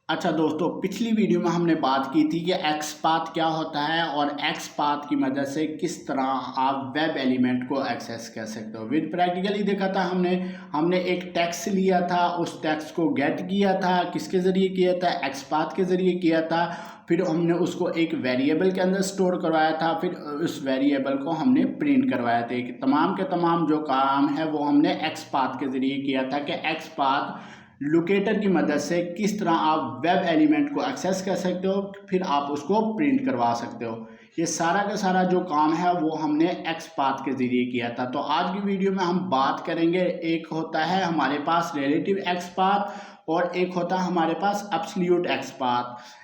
अच्छा दोस्तों, पिछली वीडियो में हमने बात की थी कि एक्सपाथ क्या होता है और एक्सपाथ की मदद से किस तरह आप वेब एलिमेंट को एक्सेस कर सकते हो। विद प्रैक्टिकली देखा था हमने एक टेक्स्ट लिया था, उस टेक्स्ट को गेट किया था, किसके ज़रिए किया था, एक्सपाथ के ज़रिए किया था। फिर हमने उसको एक वेरिएबल के अंदर स्टोर करवाया था, फिर उस वेरिएबल को हमने प्रिंट करवाया था। कि तमाम के तमाम जो काम है वो हमने एक्सपाथ के ज़रिए किया था कि एक्सपाथ लोकेटर की मदद से किस तरह आप वेब एलिमेंट को एक्सेस कर सकते हो, फिर आप उसको प्रिंट करवा सकते हो। ये सारा का सारा जो काम है वो हमने एक्सपाथ के ज़रिए किया था। तो आज की वीडियो में हम बात करेंगे, एक होता है हमारे पास रिलेटिव एक्सपाथ और एक होता है हमारे पास एब्सोल्यूट एक्सपाथ।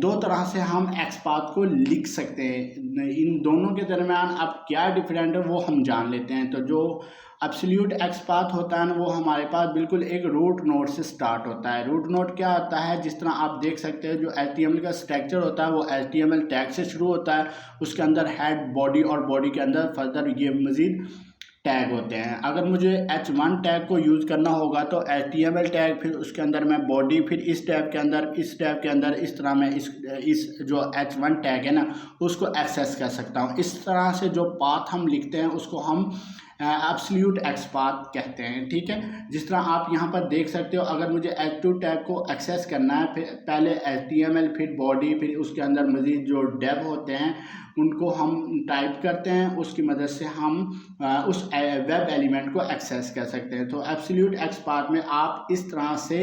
दो तरह से हम एक्सपाथ को लिख सकते हैं। इन दोनों के दरमियान अब क्या डिफरेंट है वो हम जान लेते हैं। तो जो एब्सोल्यूट एक्सपाथ होता है ना, वो हमारे पास बिल्कुल एक रूट नोड से स्टार्ट होता है। रूट नोड क्या होता है, जिस तरह आप देख सकते हो जो HTML का स्ट्रक्चर होता है वो HTML टैग से शुरू होता है। उसके अंदर हेड, बॉडी और बॉडी के अंदर फर्दर ये मज़ीद टैग होते हैं। अगर मुझे H1 टैग को यूज़ करना होगा तो HTML टैग, फिर उसके अंदर मैं बॉडी, फिर इस टैग के अंदर, इस टैग के अंदर, इस तरह मैं इस जो H1 टैग है ना उसको एक्सेस कर सकता हूँ। इस तरह से जो पाथ हम लिखते हैं उसको हम एब्सोल्यूट एक्सपाथ कहते हैं। ठीक है, जिस तरह आप यहाँ पर देख सकते हो, अगर मुझे H2 टैग को एक्सेस करना है, फिर पहले HTML, फिर बॉडी, फिर उसके अंदर मज़ीद जो डेव होते हैं उनको हम टाइप करते हैं, उसकी मदद से हम उस वेब एलिमेंट को एक्सेस कर सकते हैं। तो एब्सोल्यूट एक्सपाथ में आप इस तरह से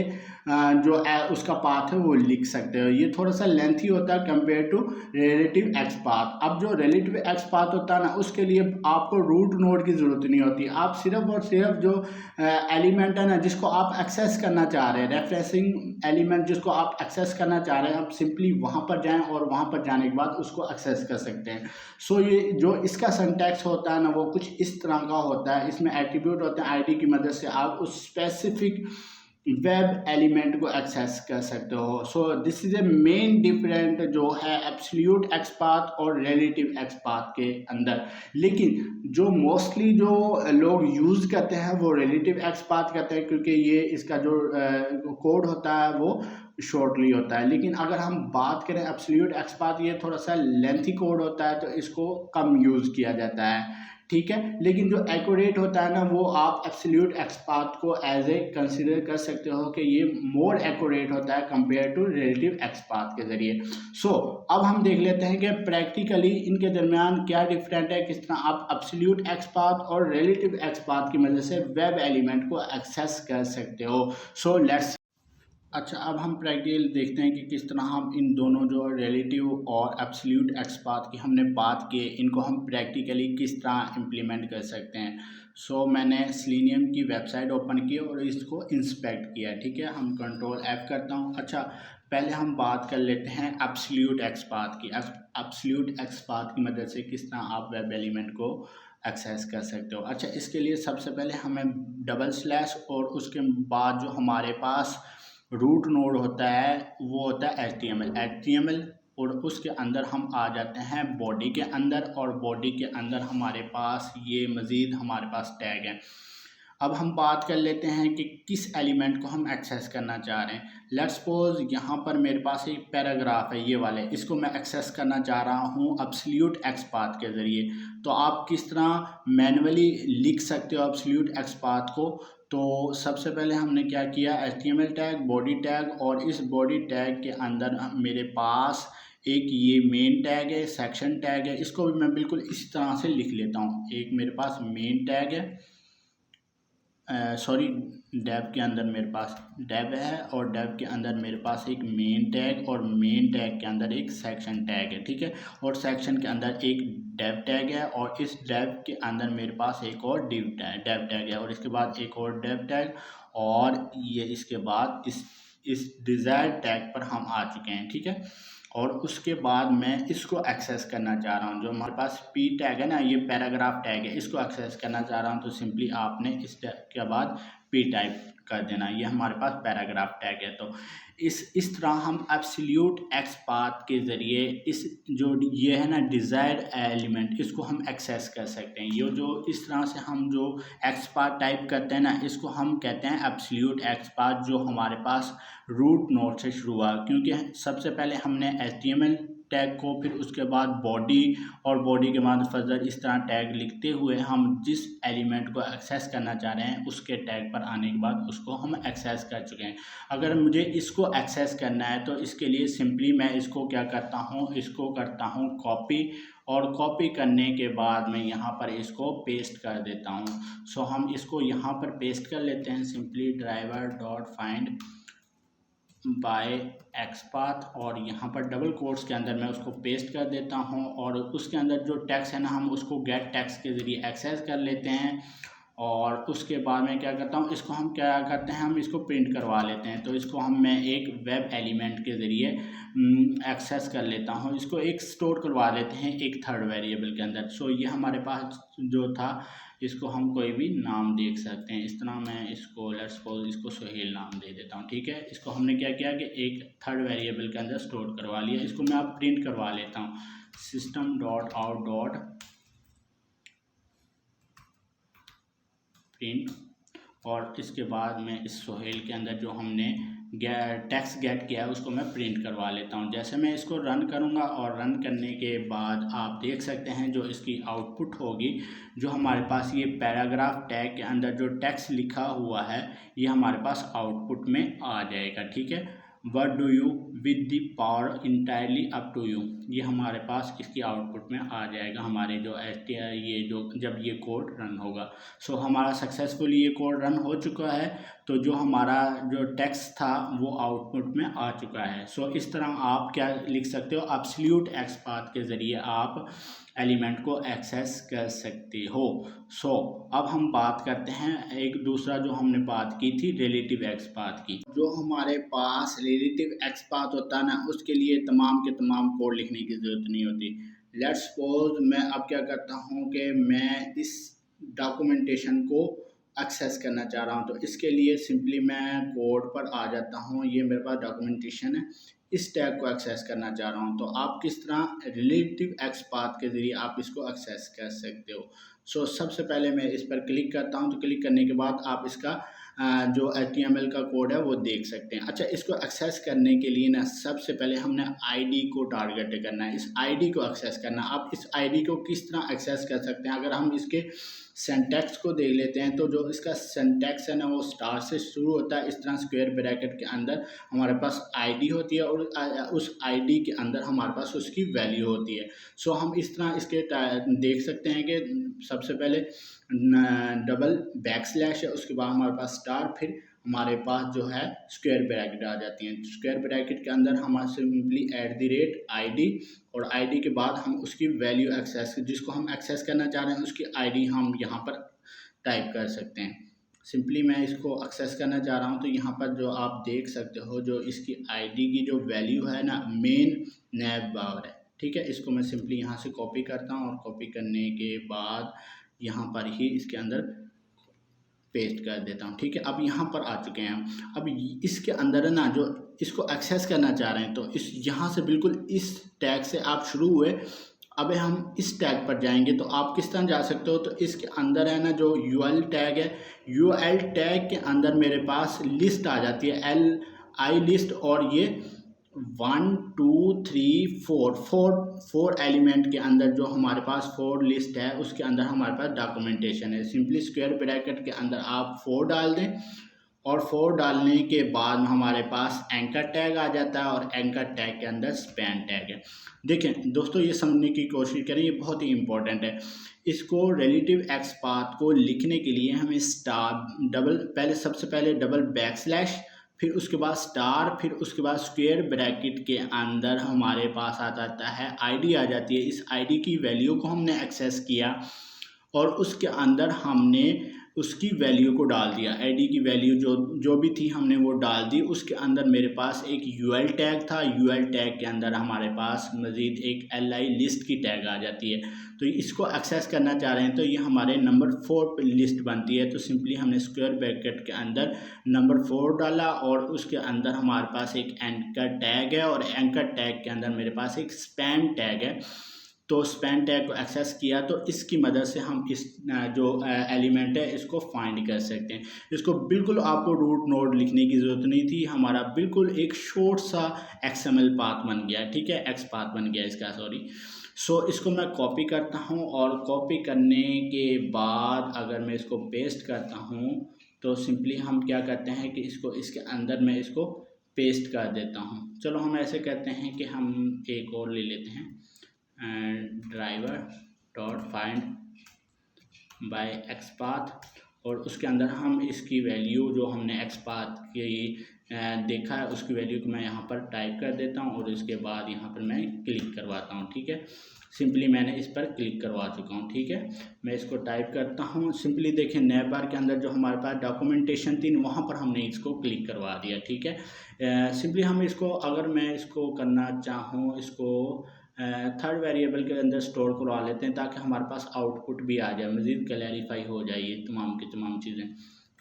जो उसका पाथ है वो लिख सकते हो। ये थोड़ा सा लेंथी होता है कंपेयर टू रिलेटिव एक्सपाथ। अब जो रिलेटिव एक्सपाथ होता है ना, उसके लिए आपको रूट नोड की ज़रूरत नहीं होती। आप सिर्फ और सिर्फ जो एलिमेंट है ना जिसको आप एक्सेस करना चाह रहे हैं, रेफरेंसिंग एलिमेंट जिसको आप एक्सेस करना चाह रहे हैं, आप सिंपली वहाँ पर जाएं और वहाँ पर जाने के बाद उसको एक्सेस कर सकते हैं। सो ये जो इसका सिंटैक्स होता है ना वो कुछ इस तरह का होता है। इसमें एट्रीब्यूट होते हैं, आईडी की मदद से आप उस स्पेसिफिक वेब एलिमेंट को एक्सेस कर सकते हो। So this is a main different जो है एब्सोल्यूट एक्सपाथ और रिलेटिव एक्सपाथ के अंदर। लेकिन जो मोस्टली जो लोग यूज़ करते हैं वो रिलेटिव एक्सपाथ करते हैं, क्योंकि ये इसका जो कोड होता है वो शॉर्टली होता है। लेकिन अगर हम बात करें एब्सोल्यूट एक्सपाथ, ये थोड़ा सा लेंथी कोड होता है तो इसको कम यूज़ किया जाता है। ठीक है, लेकिन जो एक्यूरेट होता है ना वो आप एब्सोल्यूट एक्सपाथ को एज ए कंसिडर कर सकते हो कि ये मोर एक्यूरेट होता है कंपेयर टू रिलेटिव एक्सपाथ के ज़रिए। सो अब हम देख लेते हैं कि प्रैक्टिकली इनके दरमियान क्या डिफरेंट है, किस तरह आप एब्सोल्यूट एक्सपाथ और रिलेटिव एक्सपाथ की मदद से वेब एलिमेंट को एक्सेस कर सकते हो। सो लेट्स अच्छा, अब हम प्रैक्टिकल देखते हैं कि किस तरह हम इन दोनों जो रिलेटिव और एब्सोल्यूट एक्सपाथ की हमने बात की, इनको हम प्रैक्टिकली किस तरह इम्प्लीमेंट कर सकते हैं। मैंने सेलेनियम की वेबसाइट ओपन की और इसको इंस्पेक्ट किया। ठीक है, हम कंट्रोल F करता हूँ। अच्छा, पहले हम बात कर लेते हैं एब्सोल्यूट एक्सपाथ की। एब्सोल्यूट एक्सपाथ की मदद से किस तरह आप वेब एलिमेंट को एक्सेस कर सकते हो। अच्छा, इसके लिए सबसे पहले हमें डबल स्लैश और उसके बाद जो हमारे पास रूट नोड होता है वो होता है HTML और उसके अंदर हम आ जाते हैं बॉडी के अंदर, और बॉडी के अंदर हमारे पास ये मज़ीद हमारे पास टैग है। अब हम बात कर लेते हैं कि किस एलिमेंट को हम एक्सेस करना चाह रहे हैं। लेट्स सपोज यहाँ पर मेरे पास एक पैराग्राफ है, ये वाले, इसको मैं एक्सेस करना चाह रहा हूँ एब्सोल्यूट एक्सपाथ के ज़रिए। तो आप किस तरह मैन्युअली लिख सकते हो एब्सोल्यूट एक्सपाथ को। तो सबसे पहले हमने क्या किया, HTML टैग, बॉडी टैग, और इस बॉडी टैग के अंदर मेरे पास एक ये मेन टैग है, सेक्शन टैग है। इसको भी मैं बिल्कुल इस तरह से लिख लेता हूँ। एक मेरे पास मेन टैग है, सॉरी, डेव के अंदर मेरे पास डेव है, और डेव के अंदर मेरे पास एक मेन टैग, और मेन टैग के अंदर एक सेक्शन टैग है। ठीक है, और सेक्शन के अंदर एक डेव टैग है, और इस डेव के अंदर मेरे पास एक और डेव टैग है, और इसके बाद एक और डेव टैग, और ये इसके बाद इस डिज़ायर टैग पर हम आ चुके हैं। ठीक है, और उसके बाद मैं इसको एक्सेस करना चाह रहा हूँ। जो हमारे पास P टैग है ना, ये पैराग्राफ टैग है, इसको एक्सेस करना चाह रहा हूँ। तो सिंपली आपने इस टैग के बाद P टाइप कर देना। ये हमारे पास पैराग्राफ टैग है। तो इस तरह हम एब्सोल्यूट एक्सपाथ के ज़रिए इस जो ये है ना डिज़ायर्ड एलिमेंट, इसको हम एक्सेस कर सकते हैं। ये जो इस तरह से हम जो एक्सपाथ टाइप करते हैं ना, इसको हम कहते हैं एब्सोल्यूट एक्सपाथ, जो हमारे पास रूट नोड से शुरू हुआ। क्योंकि सबसे पहले हमने HTML टैग को, फिर उसके बाद बॉडी, और बॉडी के बाद फर्दर इस तरह टैग लिखते हुए हम जिस एलिमेंट को एक्सेस करना चाह रहे हैं उसके टैग पर आने के बाद उसको हम एक्सेस कर चुके हैं। अगर मुझे इसको एक्सेस करना है तो इसके लिए सिंपली मैं इसको क्या करता हूँ, इसको करता हूँ कॉपी, और कॉपी करने के बाद मैं यहाँ पर इसको पेस्ट कर देता हूँ। सो हम इसको यहाँ पर पेस्ट कर लेते हैं, simply driver dot find by XPath, और यहाँ पर डबल कोट्स के अंदर मैं उसको पेस्ट कर देता हूँ। और उसके अंदर जो टेक्स्ट है ना, हम उसको गेट टेक्स्ट के ज़रिए एक्सेस कर लेते हैं। और उसके बाद मैं क्या करता हूँ, इसको हम क्या करते हैं, हम इसको प्रिंट करवा लेते हैं। तो इसको मैं एक वेब एलिमेंट के ज़रिए एक्सेस कर लेता हूँ। इसको एक स्टोर करवा लेते हैं एक थर्ड वेरिएबल के अंदर। सो ये हमारे पास जो था, इसको हम कोई भी नाम देख सकते हैं। इस तरह मैं इसको लेट्स सपोज इसको सोहेल नाम दे देता हूँ, ठीक है। इसको हमने क्या किया कि एक थर्ड वेरिएबल के अंदर स्टोर करवा लिया। इसको मैं अब प्रिंट करवा लेता हूँ, system dot out dot print, और इसके बाद मैं इस सोहेल के अंदर जो हमने टेक्स्ट गेट किया है उसको मैं प्रिंट करवा लेता हूँ। जैसे मैं इसको रन करूँगा, और रन करने के बाद आप देख सकते हैं जो इसकी आउटपुट होगी, जो हमारे पास ये पैराग्राफ टैग के अंदर जो टेक्स्ट लिखा हुआ है, ये हमारे पास आउटपुट में आ जाएगा, ठीक है। What do you with the power entirely up to you, ये हमारे पास इसकी आउटपुट में आ जाएगा, हमारे जो ये जो जब ये कोड रन होगा। सो हमारा सक्सेसफुली ये कोड रन हो चुका है। तो जो हमारा जो टेक्स्ट था वो आउटपुट में आ चुका है। सो इस तरह आप क्या लिख सकते हो, एब्सोल्यूट एक्सपाथ के ज़रिए आप एलिमेंट को एक्सेस कर सकते हो। सो अब हम बात करते हैं एक दूसरा जो हमने बात की थी रिलेटिव एक्सपाथ की। जो हमारे पास रिलेटिव एक्सपाथ होता है ना, उसके लिए तमाम के तमाम कोड लिखने की ज़रूरत नहीं होती। लेट्स सपोज मैं अब क्या करता हूँ कि मैं इस डॉक्यूमेंटेशन को एक्सेस करना चाह रहा हूँ। तो इसके लिए सिंपली मैं कोड पर आ जाता हूँ, ये मेरे पास डॉक्यूमेंटेशन है, इस टैग को एक्सेस करना चाह रहा हूँ। तो आप किस तरह रिलेटिव एक्सपाथ के ज़रिए आप इसको एक्सेस कर सकते हो। सो सबसे पहले मैं इस पर क्लिक करता हूँ। तो क्लिक करने के बाद आप इसका जो HTML का कोड है वो देख सकते हैं। अच्छा, इसको एक्सेस करने के लिए ना सबसे पहले हमने ID को टारगेट करना है, इस ID को एक्सेस करना। आप इस ID को किस तरह एक्सेस कर सकते हैं, अगर हम इसके सिंटैक्स को देख लेते हैं तो जो इसका सिंटैक्स है ना वो स्टार से शुरू होता है। इस तरह स्क्वायर ब्रैकेट के अंदर हमारे पास ID होती है, और उस ID के अंदर हमारे पास उसकी वैल्यू होती है। सो हम इस तरह इसके देख सकते हैं कि सबसे पहले डबल बैकस्लैश है, उसके बाद हमारे पास स्टार, फिर हमारे पास जो है स्क्वायर ब्रैकेट आ जाती हैं। स्क्वायर ब्रैकेट के अंदर हमारे सिंपली @ID, और ID के बाद हम उसकी वैल्यू एक्सेस, जिसको हम एक्सेस करना चाह रहे हैं उसकी ID हम यहाँ पर टाइप कर सकते हैं। सिंपली मैं इसको एक्सेस करना चाह रहा हूँ, तो यहाँ पर जो आप देख सकते हो जो इसकी ID की जो वैल्यू है ना, मेन नैव बार है, ठीक है। इसको मैं सिंपली यहाँ से कॉपी करता हूँ, और कॉपी करने के बाद यहाँ पर ही इसके अंदर पेस्ट कर देता हूँ, ठीक है। अब यहाँ पर आ चुके हैं। अब इसके अंदर है ना, जो इसको एक्सेस करना चाह रहे हैं, तो इस यहाँ से बिल्कुल इस टैग से आप शुरू हुए, अब हम इस टैग पर जाएंगे। तो आप किस तरह जा सकते हो, तो इसके अंदर है ना जो UL टैग है, UL टैग के अंदर मेरे पास लिस्ट आ जाती है, LI लिस्ट, और ये 1 2 3 4 एलिमेंट के अंदर जो हमारे पास 4 लिस्ट है, उसके अंदर हमारे पास डॉक्यूमेंटेशन है। सिंपली स्क्वायर ब्रैकेट के अंदर आप 4 डाल दें, और 4 डालने के बाद हमारे पास एंकर टैग आ जाता है, और एंकर टैग के अंदर स्पैन टैग है। देखें दोस्तों, ये समझने की कोशिश करें, ये बहुत ही इंपॉर्टेंट है। इसको रिलेटिव एक्सपाथ को लिखने के लिए हमें सबसे पहले डबल बैकस्लैश, फिर उसके बाद स्टार, फिर उसके बाद स्क्वायर ब्रैकेट के अंदर हमारे पास आ जाता है ID आ जाती है। इस ID की वैल्यू को हमने एक्सेस किया, और उसके अंदर हमने उसकी वैल्यू को डाल दिया, आईडी की वैल्यू जो भी थी हमने वो डाल दी। उसके अंदर मेरे पास एक यूएल टैग था, यूएल टैग के अंदर हमारे पास मज़ीद एक एलआई लिस्ट की टैग आ जाती है। तो इसको एक्सेस करना चाह रहे हैं तो ये हमारे नंबर 4 पर लिस्ट बनती है। तो सिंपली हमने स्क्वायर ब्रैकेट के अंदर नंबर 4 डाला और उसके अंदर हमारे पास एक एंकर टैग है और एंकर टैग के अंदर मेरे पास एक स्पैन टैग है। तो स्पैन टैग को एक्सेस किया तो इसकी मदद से हम इस जो एलिमेंट है इसको फाइंड कर सकते हैं। इसको बिल्कुल आपको रूट नोड लिखने की ज़रूरत नहीं थी, हमारा बिल्कुल एक शॉर्ट सा XML पाथ बन गया, ठीक है, एक्स पाथ बन गया इसका, सॉरी। सो इसको मैं कॉपी करता हूँ और कॉपी करने के बाद अगर मैं इसको पेस्ट करता हूँ तो सिंपली हम क्या करते हैं कि इसको इसके अंदर मैं इसको पेस्ट कर देता हूँ। चलो हम ऐसे करते हैं कि हम एक और ले लेते हैं, driver dot find by XPath, और उसके अंदर हम इसकी वैल्यू जो हमने एक्सपाथ की देखा है उसकी वैल्यू को मैं यहाँ पर टाइप कर देता हूँ और इसके बाद यहाँ पर मैं क्लिक करवाता हूँ, ठीक है। सिंपली मैंने इस पर क्लिक करवा चुका हूँ, ठीक है। मैं इसको टाइप करता हूँ, सिंपली देखें नैव बार के अंदर जो हमारे पास डॉक्यूमेंटेशन थी वहाँ पर हमने इसको क्लिक करवा दिया, ठीक है। सिंपली हम इसको, अगर मैं इसको करना चाहूँ, इसको थर्ड वेरिएबल के अंदर स्टोर करवा लेते हैं ताकि हमारे पास आउटपुट भी आ जाए, मज़ीद क्लैरिफाई हो जाए ये तमाम की तमाम चीज़ें।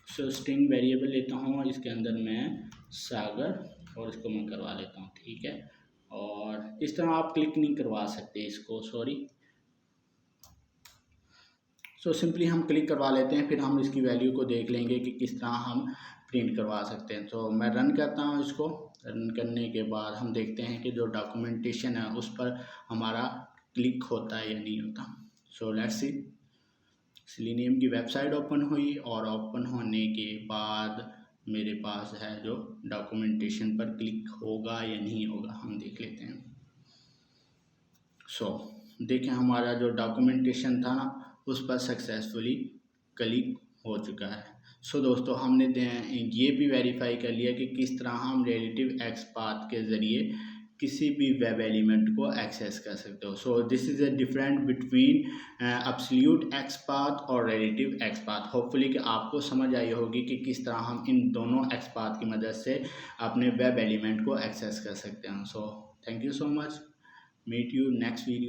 सो स्ट्रिंग वेरिएबल लेता हूँ, इसके अंदर मैं सागर और इसको मैं करवा लेता हूँ, ठीक है। और इस तरह आप क्लिक नहीं करवा सकते इसको, सॉरी। सो सिंपली हम क्लिक करवा लेते हैं, फिर हम इसकी वैल्यू को देख लेंगे कि किस तरह हम प्रिंट करवा सकते हैं। तो मैं रन करता हूँ इसको, रन करने के बाद हम देखते हैं कि जो डॉक्यूमेंटेशन है उस पर हमारा क्लिक होता है या नहीं होता। सो लेट्स सी, सेलेनियम की वेबसाइट ओपन हुई और ओपन होने के बाद मेरे पास है जो डॉक्यूमेंटेशन पर क्लिक होगा या नहीं होगा हम देख लेते हैं। सो देखें हमारा जो डॉक्यूमेंटेशन था ना उस पर सक्सेसफुली क्लिक हो चुका है। सो दोस्तों हमने ये भी वेरीफाई कर लिया कि किस तरह हम रिलेटिव एक्सपाथ के ज़रिए किसी भी वेब एलिमेंट को एक्सेस कर सकते हो। So this is a different between absolute XPath और रिलेटिव एक्सपाथ। होपफुली कि आपको समझ आई होगी कि किस तरह हम इन दोनों एक्सपाथ की मदद से अपने वेब एलिमेंट को एक्सेस कर सकते हैं। So thank you so much, meet you next video.